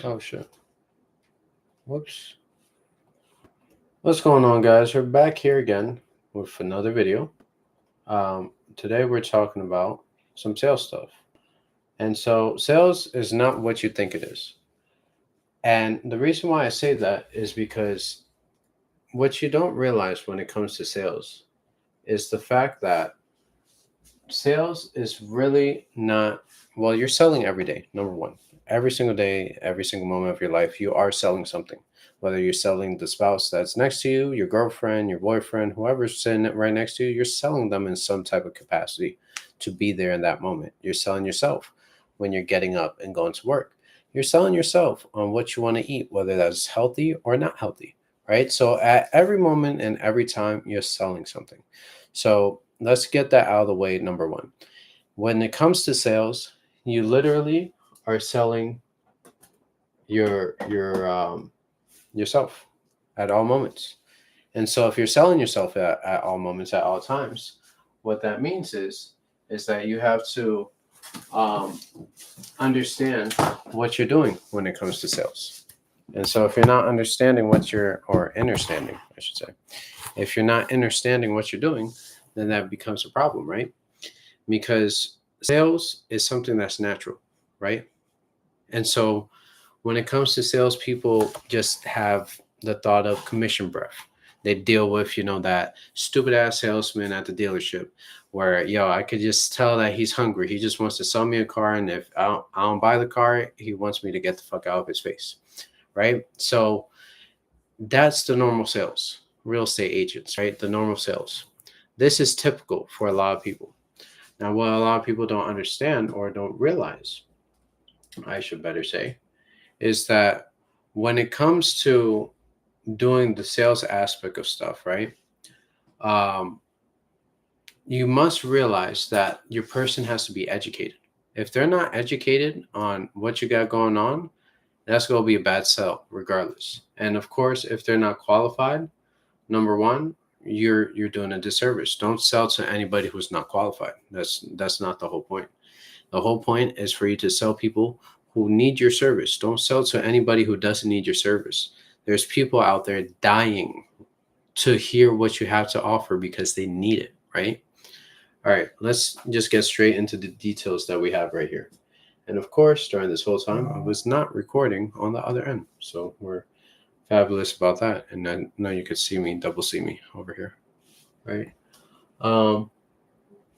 Oh shit. Whoops. What's going on, guys? We're back here again with another video. Today we're talking about some sales stuff. And so sales is not what you think it is. And the reason why I say that is because what you don't realize when it comes to sales is the fact that sales is really not, well, you're selling every day, number one. Every single day, every single moment of your life, you are selling something. Whether you're selling the spouse that's next to you, your girlfriend, your boyfriend, whoever's sitting right next to you, you're selling them in some type of capacity to be there in that moment. You're selling yourself when you're getting up and going to work. You're selling yourself on what you want to eat, whether that's healthy or not healthy, right? So at every moment and every time, you're selling something. So let's get that out of the way. Number one, when it comes to sales, you literally are selling your yourself at all moments. And so if you're selling yourself at all moments, at all times, what that means is that you have to um, understand what you're doing when it comes to sales. And so if you're not understanding what you're, or understanding, I should say, if you're not understanding what you're doing, then that becomes a problem, right? Because sales is something that's natural, right? And so when it comes to sales, people just have the thought of commission breath. They deal with, that stupid ass salesman at the dealership where, I could just tell that he's hungry. He just wants to sell me a car. And if I don't buy the car, he wants me to get the fuck out of his face. Right. So that's the normal sales, real estate agents, right? The normal sales. This is typical for a lot of people. Now, what a lot of people don't understand or don't realize, I should better say, is that when it comes to doing the sales aspect of stuff, right? Um, you must realize that your person has to be educated. If they're not educated on what you got going on, that's going to be a bad sell regardless. And of course, if they're not qualified, number one, you're doing a disservice. Don't sell to anybody who's not qualified. That's not the whole point. The whole point is for you to sell people who need your service. Don't sell to anybody who doesn't need your service. There's people out there dying to hear what you have to offer because they need it, right? All right, let's just get straight into the details that we have right here. And of course, during this whole time, I was not recording on the other end. So we're fabulous about that. And then now you could see me, double see me over here, right? Um,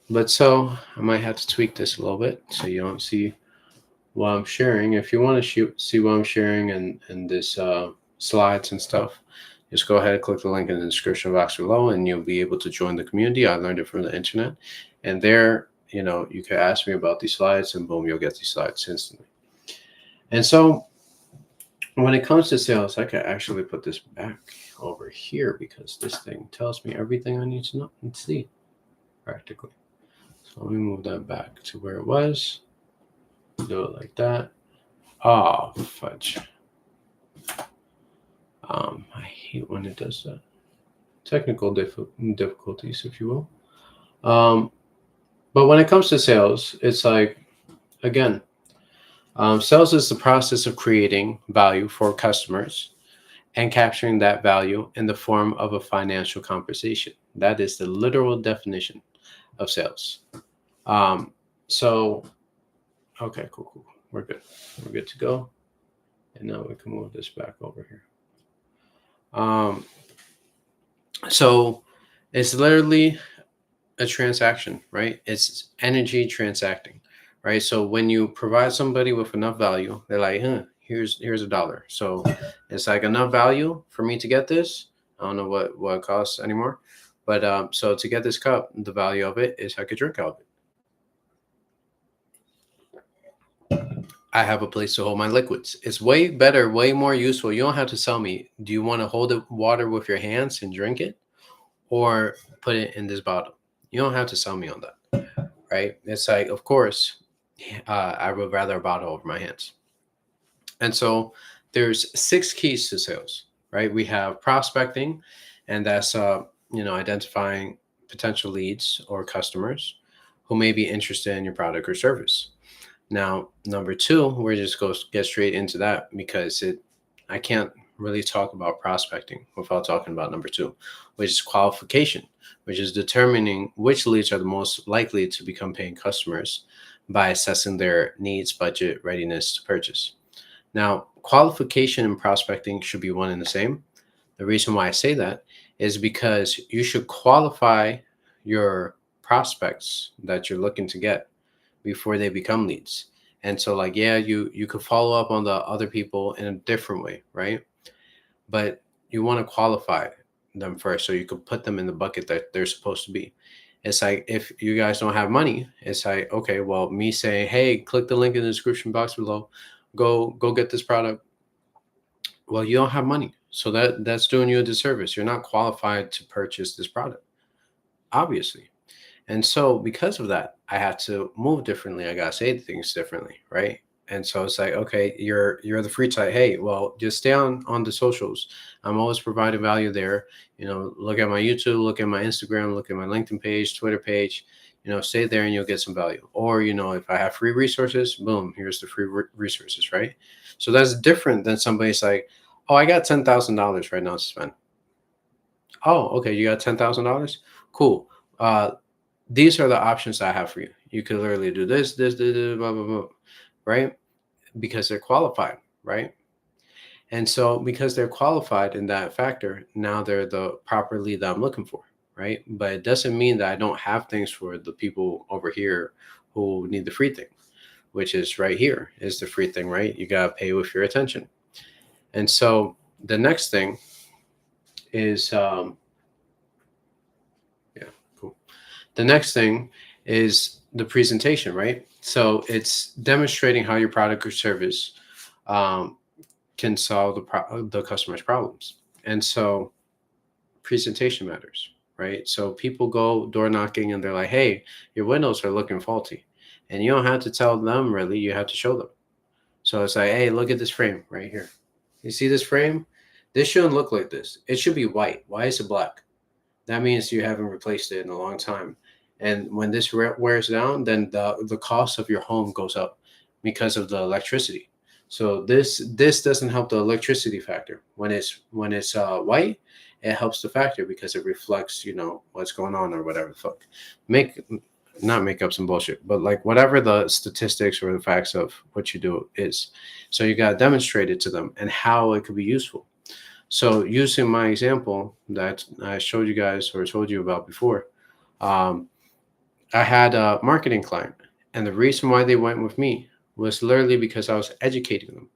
but so I might have to tweak this a little bit so you don't see what I'm sharing. If you want to see what I'm sharing and this slides and stuff, just go ahead and click the link in the description box below, and you'll be able to join the community. I learned it from the internet, and there, you can ask me about these slides, and boom, you'll get these slides instantly. And so, when it comes to sales, I can actually put this back over here because this thing tells me everything I need to know and see practically. So let me move that back to where it was. Do it like that. Oh, fudge. I hate when it does that. Technical difficulties, if you will. But when it comes to sales, it's like, again, sales is the process of creating value for customers and capturing that value in the form of a financial compensation. That is the literal definition of sales. Um, so, okay, cool. We're good. We're good to go. And now we can move this back over here. Um, so it's literally a transaction, right? It's energy transacting, right? So when you provide somebody with enough value, they're like, here's a dollar. So it's like enough value for me to get this. I don't know what it costs anymore, but so to get this cup, the value of it is I could drink out of it. I have a place to hold my liquids. It's way better, way more useful. You don't have to tell me, do you want to hold the water with your hands and drink it or put it in this bottle? You don't have to sell me on that, right? It's like, of course, I would rather a bottle over my hands. And so there's 6 keys to sales, right? We have prospecting, and that's identifying potential leads or customers who may be interested in your product or service. Now, number two, we're just go get straight into that because I can't really talk about prospecting without talking about number two, which is qualification, which is determining which leads are the most likely to become paying customers by assessing their needs, budget, readiness to purchase. Now, qualification and prospecting should be one and the same. The reason why I say that is because you should qualify your prospects that you're looking to get before they become leads. And so like yeah, you could follow up on the other people in a different way, right? But you want to qualify them first so you could put them in the bucket that they're supposed to be. It's like if you guys don't have money, it's like okay, well me saying, "Hey, click the link in the description box below. Go get this product." Well, you don't have money. So that's doing you a disservice. You're not qualified to purchase this product, obviously. And so because of that, I had to move differently. I gotta say things differently, right? And so it's like, okay, you're the free type. Hey, well, just stay on the socials. I'm always providing value there. Look at my YouTube, look at my Instagram, look at my LinkedIn page, Twitter page. Stay there and you'll get some value. Or if I have free resources, boom, here's the free resources, right? So that's different than somebody's like, oh, I got $10,000 right now to spend. Oh, okay, you got $10,000. Cool. These are the options I have for you. You could literally do this, blah, blah, blah, right? Because they're qualified, right? And so because they're qualified in that factor, now they're the proper lead that I'm looking for, right? But it doesn't mean that I don't have things for the people over here who need the free thing, which is right here is the free thing, right? You got to pay with your attention. And so the next thing is, yeah, cool. The next thing is the presentation, right? So it's demonstrating how your product or service um, can solve the customer's problems. And so presentation matters, right? So people go door knocking and they're like, hey, your windows are looking faulty. And you don't have to tell them really, you have to show them. So it's like, hey, look at this frame right here. You see this frame? This shouldn't look like this. It should be white. Why is it black? That means you haven't replaced it in a long time. And when this wears down, then the cost of your home goes up because of the electricity. So this doesn't help the electricity factor. When it's white, it helps the factor because it reflects, what's going on or whatever the fuck. Make Not make up some bullshit, but like whatever the statistics or the facts of what you do is. So you got to demonstrate it to them and how it could be useful. So using my example that I showed you guys or told you about before, um, I had a marketing client, and the reason why they went with me was literally because I was educating them.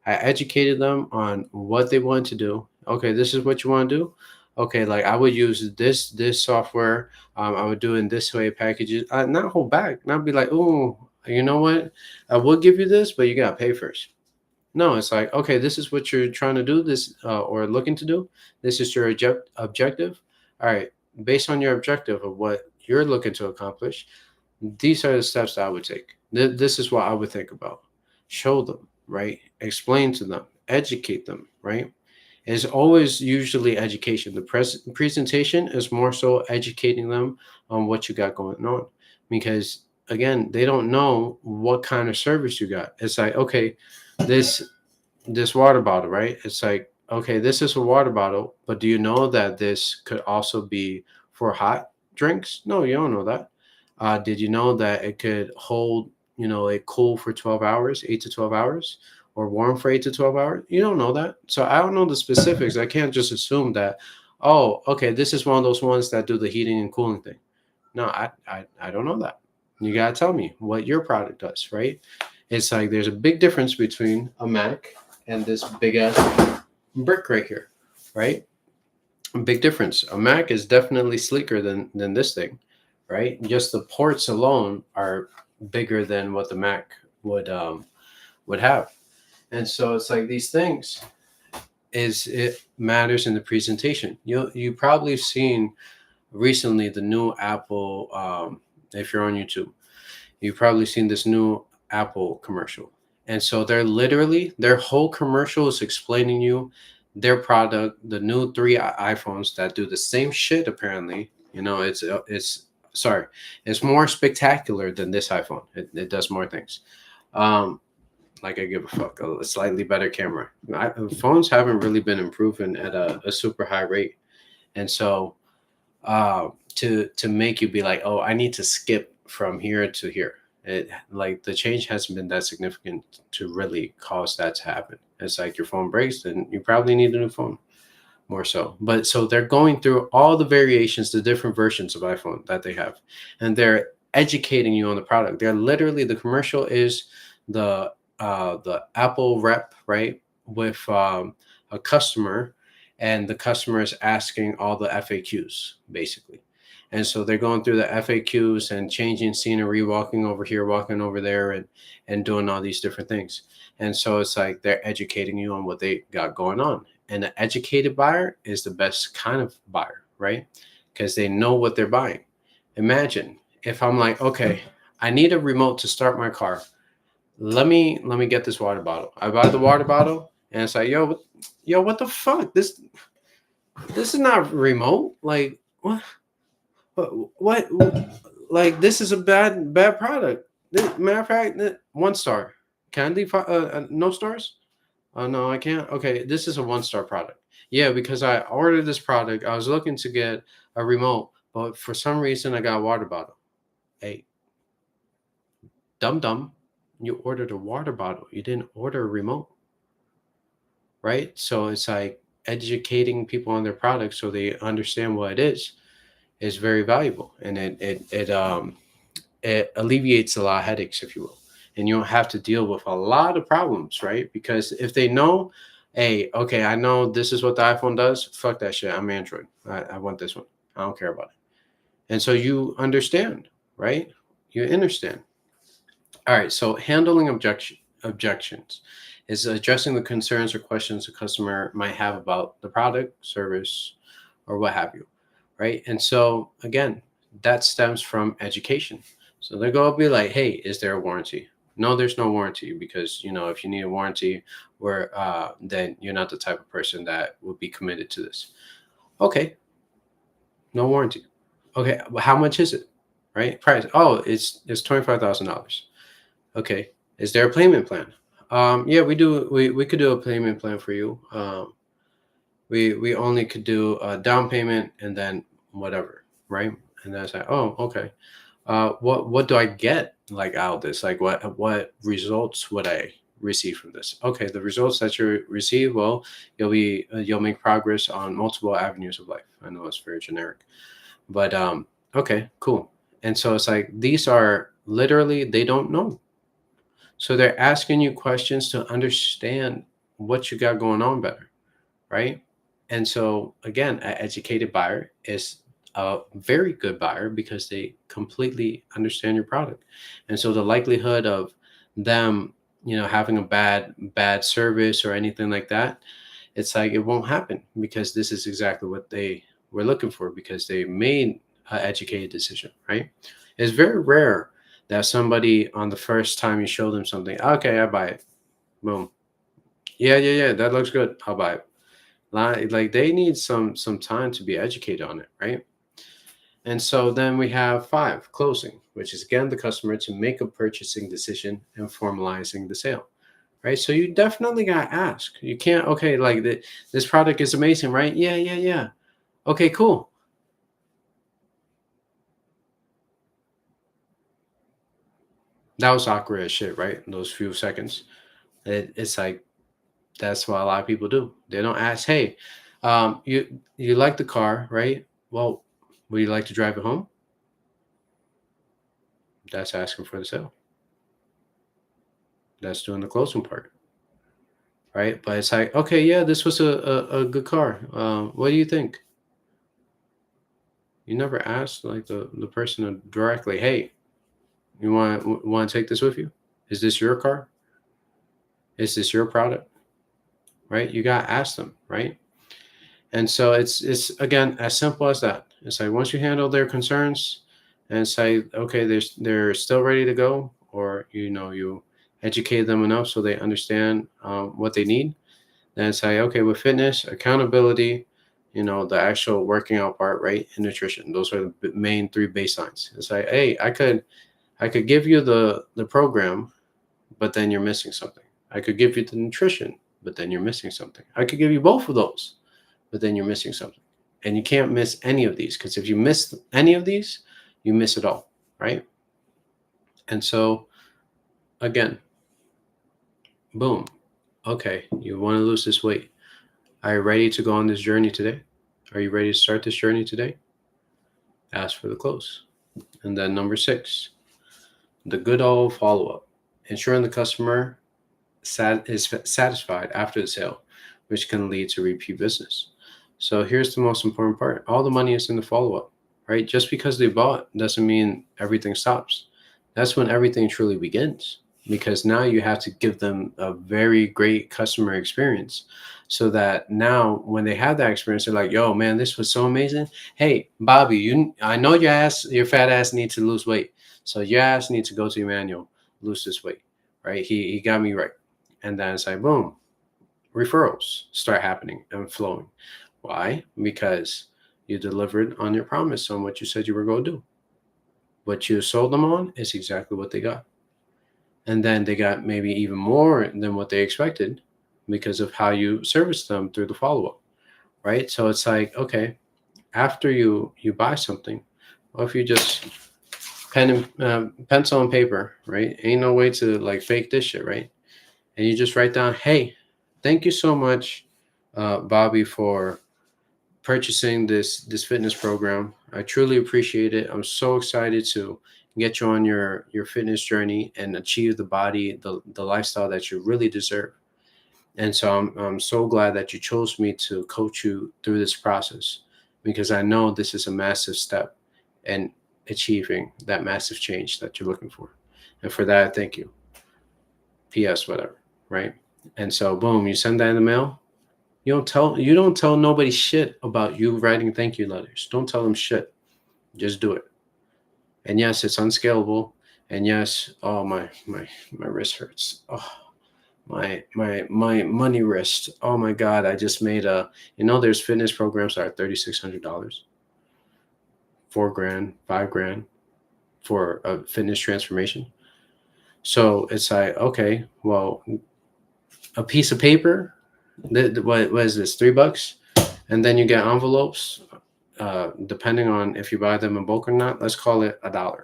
I educated them on what they wanted to do. Okay, this is what you want to do. Okay, like I would use this software. I would do it in this way, packages. Not hold back. Not be like, oh, you know what? I will give you this, but you gotta pay first. No, it's like, okay, this is what you're trying to do, this or looking to do. This is your objective. All right, based on your objective of what you're looking to accomplish, these are the steps that I would take. This is what I would think about. Show them, right? Explain to them, educate them, right? It's always usually education. The presentation is more so educating them on what you got going on, because again, they don't know what kind of service you got. It's like, okay, this this water bottle, right? It's like, okay, this is a water bottle, but do you know that this could also be for hot drinks? No, you don't know that. Did you know that it could hold, it cool for 12 hours, 8 to 12 hours, or warm for 8 to 12 hours? You don't know that. So I don't know the specifics. I can't just assume that, oh, okay, this is one of those ones that do the heating and cooling thing. No, I don't know that. You got to tell me what your product does, right? It's like there's a big difference between a Mac and this big ass brick right here, right? A big difference. A Mac is definitely sleeker than this thing, right? Just the ports alone are bigger than what the Mac would have. And so it's like these things is it matters in the presentation. You probably seen recently the new Apple, if you're on YouTube, you've probably seen this new Apple commercial. And so their whole commercial is explaining you their product, the new three iPhones that do the same shit. Apparently, it's sorry, it's more spectacular than this iPhone. It does more things, Like I give a fuck. A slightly better camera. Phones haven't really been improving at a super high rate, and so to make you be like, oh, I need to skip from here to here. It like the change hasn't been that significant to really cause that to happen. It's like your phone breaks, then you probably need a new phone, more so. But so they're going through all the variations, the different versions of iPhone that they have, and they're educating you on the product. They're literally, the commercial is the Apple rep, right, with a customer, and the customer is asking all the FAQs basically. And so they're going through the FAQs and changing scenery, walking over here, walking over there, and doing all these different things. And so it's like they're educating you on what they got going on. And the educated buyer is the best kind of buyer, right? Because they know what they're buying. Imagine if I'm like, okay, I need a remote to start my car. Let me get this water bottle. I buy the water bottle, and it's like, yo, what the fuck? This is not remote. Like what? What? Like this is a bad product. Matter of fact, 1 star. Can I leave no stars? Oh no, I can't. Okay, this is a 1 star product. Yeah, because I ordered this product. I was looking to get a remote, but for some reason I got a water bottle. Hey, dum, you ordered a water bottle. You didn't order a remote, right? So it's like educating people on their product so they understand what it is very valuable, and it alleviates a lot of headaches, if you will, and you don't have to deal with a lot of problems, right? Because if they know, hey, okay, I know this is what the iPhone does. Fuck that shit. I'm Android. I want this one. I don't care about it. And so you understand, right? You understand. All right. So handling objections is addressing the concerns or questions a customer might have about the product, service, or what have you, right? And so again, that stems from education. So they're going to be like, hey, is there a warranty? No, there's no warranty, because if you need a warranty, where then you're not the type of person that would be committed to this. Okay, no warranty. Okay, well, how much is it? Right, price. Oh, it's $25,000. Okay, is there a payment plan? Yeah, we do. We could do a payment plan for you. We only could do a down payment and then whatever, right? And then I was like, oh, okay. What do I get like out of this? Like what results would I receive from this? Okay, the results that you receive, well, you'll make progress on multiple avenues of life. I know it's very generic, but okay, cool. And so it's like these are literally, they don't know, so they're asking you questions to understand what you got going on better, right? And so again, an educated buyer is a very good buyer because they completely understand your product. And so the likelihood of them, having a bad service or anything like that, it's like it won't happen, because this is exactly what they were looking for, because they made an educated decision, right? It's very rare that somebody, on the first time you show them something, okay, I buy it. Boom. Yeah, that looks good. I'll buy it. Like they need some time to be educated on it, right? And so then we have 5, closing, which is again the customer to make a purchasing decision and formalizing the sale, right? So you definitely got to ask. You can't, okay, like this product is amazing, right? Yeah. Okay, cool. That was awkward as shit, right? Those few seconds. It's like that's what a lot of people do. They don't ask, hey, you like the car, right? Well, would you like to drive it home? That's asking for the sale. That's doing the closing part, right? But it's like, okay, yeah, this was a good car. What do you think? You never asked like the person directly, hey, you want to take this with you? Is this your car? Is this your product? Right? You got to ask them, right? And so it's again as simple as that. It's like once you handle their concerns and say, okay, they're still ready to go, or you educate them enough so they understand what they need. Then say, okay, with fitness, accountability, the actual working out part, right, and nutrition. Those are the main 3 baselines. It's like, hey, I could give you the program, but then you're missing something. I could give you the nutrition, but then you're missing something. I could give you both of those, but then you're missing something. And you can't miss any of these, because if you miss any of these, you miss it all, right? And so, again, boom. Okay, you want to lose this weight. Are you ready to go on this journey today? Are you ready to start this journey today? Ask for the close. And then number 6, the good old follow-up. Ensuring the customer is satisfied after the sale, which can lead to repeat business. So here's the most important part. All the money is in the follow-up, right? Just because they bought doesn't mean everything stops. That's when everything truly begins, because now you have to give them a very great customer experience, so that now when they have that experience, they're like, yo, man, this was so amazing. Hey, Bobby, I know your fat ass needs to lose weight. So your ass needs to go to Emmanuel, lose this weight, right? He got me right. And then it's like, boom, referrals start happening and flowing. Why? Because you delivered on your promise on what you said you were going to do. What you sold them on is exactly what they got. And then they got maybe even more than what they expected, because of how you service them through the follow-up, right? So it's like, okay, after you buy something, or if you just pencil and paper, right? Ain't no way to like fake this shit, right? And you just write down, hey, thank you so much, Bobby, for purchasing this fitness program. I truly appreciate it. I'm so excited to get you on your fitness journey and achieve the body, the lifestyle that you really deserve. And so I'm so glad that you chose me to coach you through this process, because I know this is a massive step in achieving that massive change that you're looking for. And for that, thank you. P.S. whatever, right? And so boom, you send that in the mail. You don't tell nobody shit about you writing thank you letters. Don't tell them shit. Just do it. And yes, it's unscalable. And yes, oh my wrist hurts. Oh, my money wrist. Oh my God, I just made there's fitness programs that are $3,600, $4,000, $5,000 for a fitness transformation. So it's like, okay, well, a piece of paper, what is this, $3? And then you get envelopes, depending on if you buy them in bulk or not. Let's call it $1,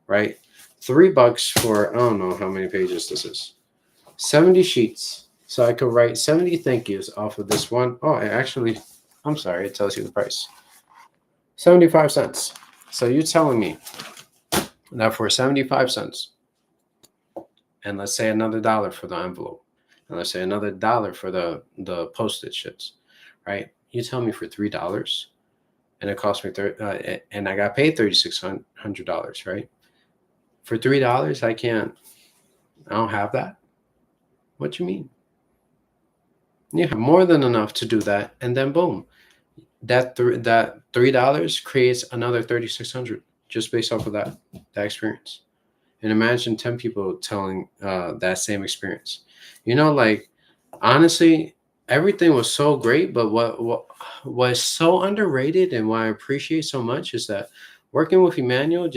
right? $3 for, I don't know how many pages this is. 70 sheets. So I could write 70 thank yous off of this one. Oh, I'm sorry, it tells you the price. 75 cents. So you're telling me that for 75 cents, and let's say another $1 for the envelope, and let's say another $1 for the postage shits, right? You tell me for $3, and it cost me and I got paid $3,600, right? For $3, I don't have that. What you mean? You have more than enough to do that, and then boom, that $3 creates another $3,600 just based off of that experience. And imagine 10 people telling that same experience. Like, honestly, everything was so great, but what was so underrated and what I appreciate so much is that working with Emmanuel,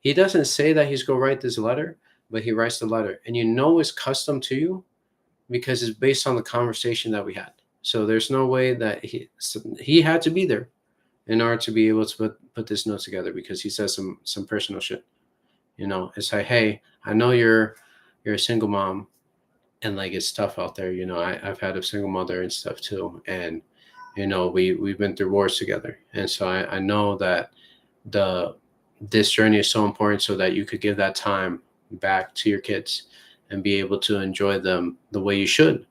he doesn't say that he's going to write this letter, but he writes the letter, and it's custom to you because it's based on the conversation that we had. So there's no way that he had to be there in order to be able to put this note together, because he says some personal shit. It's like, hey, I know you're a single mom, and like it's tough out there. I've had a single mother and stuff too, and we've been through wars together, and so I know that this journey is so important, so that you could give that time back to your kids and be able to enjoy them the way you should,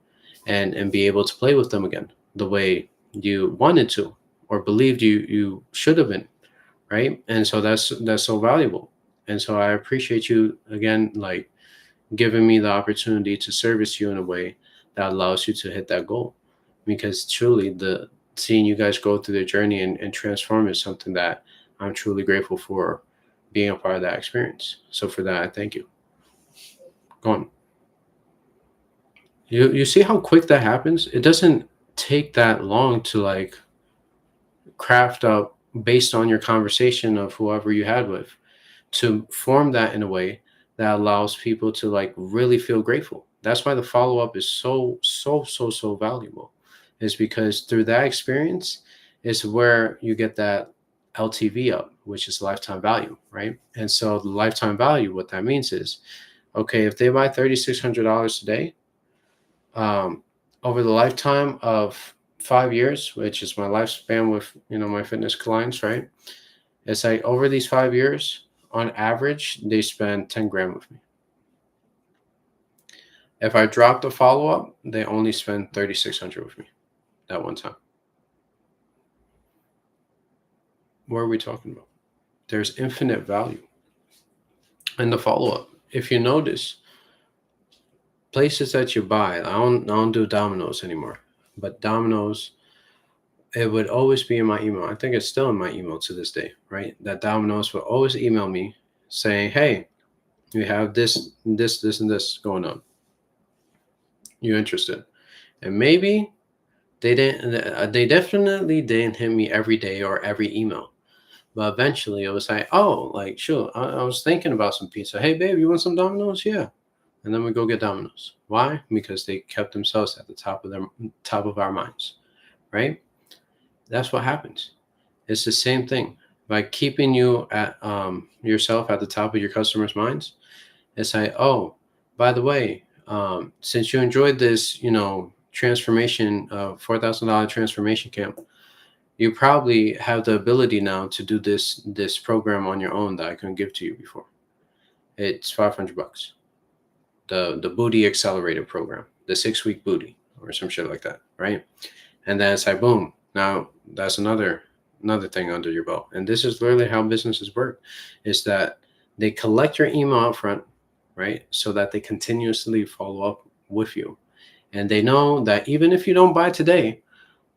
and be able to play with them again the way you wanted to or believed you should have been, right? And so that's so valuable. And so I appreciate you again, like giving me the opportunity to service you in a way that allows you to hit that goal, because truly seeing you guys go through the journey and transform is something that I'm truly grateful for being a part of that experience. So for that, I thank you. Go on. You see how quick that happens? It doesn't take that long to like craft up based on your conversation of whoever you had with, to form that in a way that allows people to like really feel grateful. That's why the follow up is so valuable, is because through that experience is where you get that LTV up, which is lifetime value, right? And so the lifetime value, what that means is, okay, if they buy $3,600 today, um, over the lifetime of 5 years, which is my lifespan with my fitness clients, right? It's like over these 5 years, on average, they spend 10 grand with me. If I drop the follow up, they only spend 3,600 with me that one time. What are we talking about? There's infinite value in the follow up. If you notice, places that you buy, I don't do Domino's anymore, but Domino's, it would always be in my email. I think it's still in my email to this day, right? That Domino's will always email me saying, "Hey, you have this, and this going on. You interested?" And maybe they didn't. They definitely didn't hit me every day or every email. But eventually, it was like, "Oh, like sure." I was thinking about some pizza. Hey, babe, you want some Domino's? Yeah. And then we go get Domino's. Why? Because they kept themselves at the top of our minds, right? That's what happens. It's the same thing. By keeping you at yourself at the top of your customers' minds, it's like, oh, by the way, since you enjoyed this, transformation, $4,000 transformation camp, you probably have the ability now to do this program on your own that I couldn't give to you before. It's $500. The Booty Accelerator program, the 6-week booty or some shit like that, right? And then it's like, boom, now that's another thing under your belt. And this is literally how businesses work, is that they collect your email up front, right? So that they continuously follow up with you. And they know that even if you don't buy today,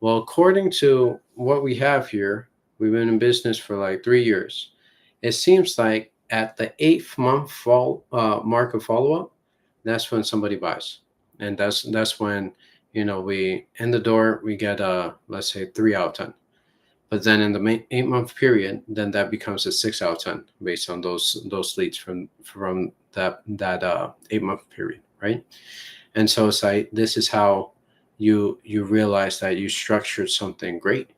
well, according to what we have here, we've been in business for like 3 years. It seems like at the 8th month mark of follow-up, that's when somebody buys. And that's when we in the door, we get let's say 3 out of 10. But then in the 8-month period, then that becomes a 6 out of 10 based on those leads from that 8-month period, right? And so it's like, this is how you realize that you structured something great,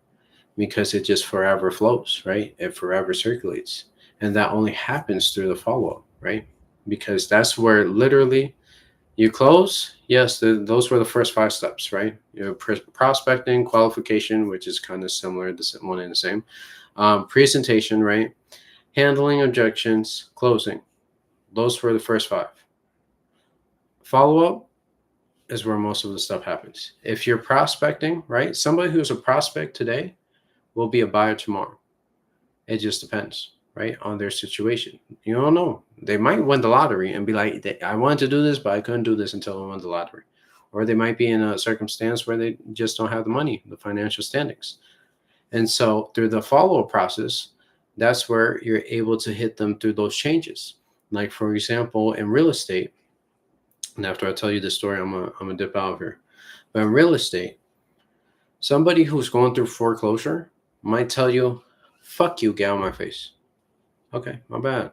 because it just forever flows, right? It forever circulates, and that only happens through the follow-up, right? Because that's where literally you close. Yes, those were the first 5 steps, right? Prospecting, qualification, which is kind of similar, the one and the same. Presentation, right? Handling objections, closing. Those were the first 5. Follow-up is where most of the stuff happens. If you're prospecting, right? Somebody who's a prospect today will be a buyer tomorrow. It just depends, right, on their situation. You don't know. They might win the lottery and be like, I wanted to do this, but I couldn't do this until I won the lottery. Or they might be in a circumstance where they just don't have the money, the financial standings. And so through the follow-up process, that's where you're able to hit them through those changes. Like, for example, in real estate, and after I tell you this story, I'm gonna dip out of here. But in real estate, somebody who's going through foreclosure might tell you, fuck you, get out of my face. Okay, my bad.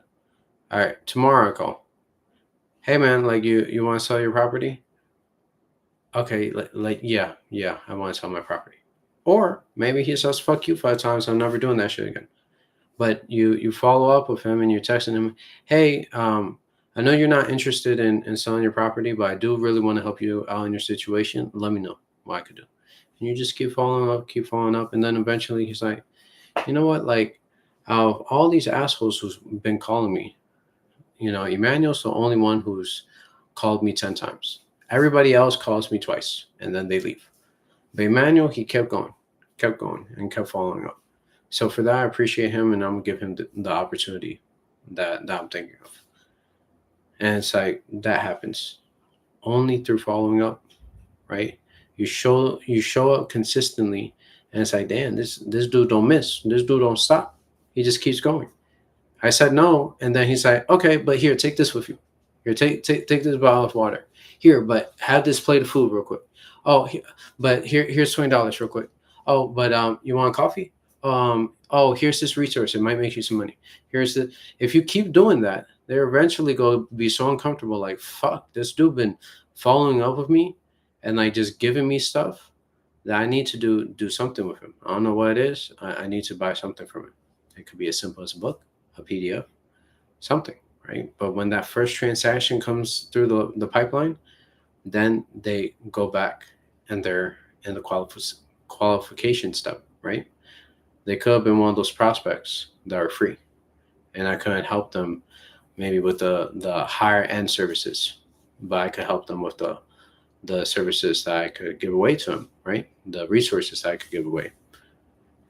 All right, tomorrow I call. Hey man, like you want to sell your property? Okay, yeah, I want to sell my property. Or maybe he says, fuck you 5 times, I'm never doing that shit again. But you follow up with him and you're texting him, hey, I know you're not interested in selling your property, but I do really want to help you out in your situation. Let me know what I could do. And you just keep following up. And then eventually he's like, you know what? Like, out of all these assholes who's been calling me, Emmanuel's the only one who's called me 10 times. Everybody else calls me twice and then they leave. But Emmanuel, he kept going, and kept following up. So for that, I appreciate him, and I'm gonna give him the opportunity that I'm thinking of. And it's like, that happens only through following up, right? You show up consistently, and it's like, damn, this dude don't miss. This dude don't stop. He just keeps going. I said no, and then he's like, okay, but here, take this with you. Here, take this bottle of water. Here, but have this plate of food real quick. Oh, but here's $20 real quick. Oh, but you want coffee? Oh, here's this resource. It might make you some money. If you keep doing that, They're eventually go be so uncomfortable, like, fuck, this dude been following up with me and like just giving me stuff that I need to do something with him. I don't know what it is. I need to buy something from him. It could be as simple as a book, a PDF, something, right? But when that first transaction comes through the pipeline, then they go back and they're in the qualification step, right? They could have been one of those prospects that are free, and I couldn't help them maybe with the higher end services, but I could help them with the services that I could give away to them, right? The resources that I could give away.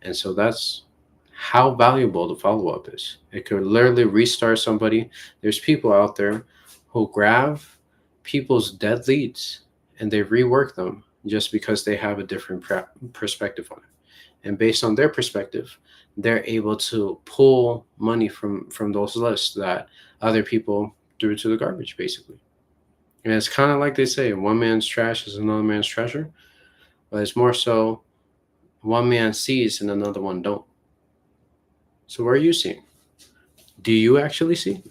And so that's how valuable the follow up is. It could literally restart somebody. There's people out there who grab people's dead leads and they rework them just because they have a different perspective on it. And based on their perspective, they're able to pull money from those lists that other people threw to the garbage, basically. And it's kind of like they say, one man's trash is another man's treasure, but it's more so one man sees and another one don't. So where are you seeing? Do you actually see?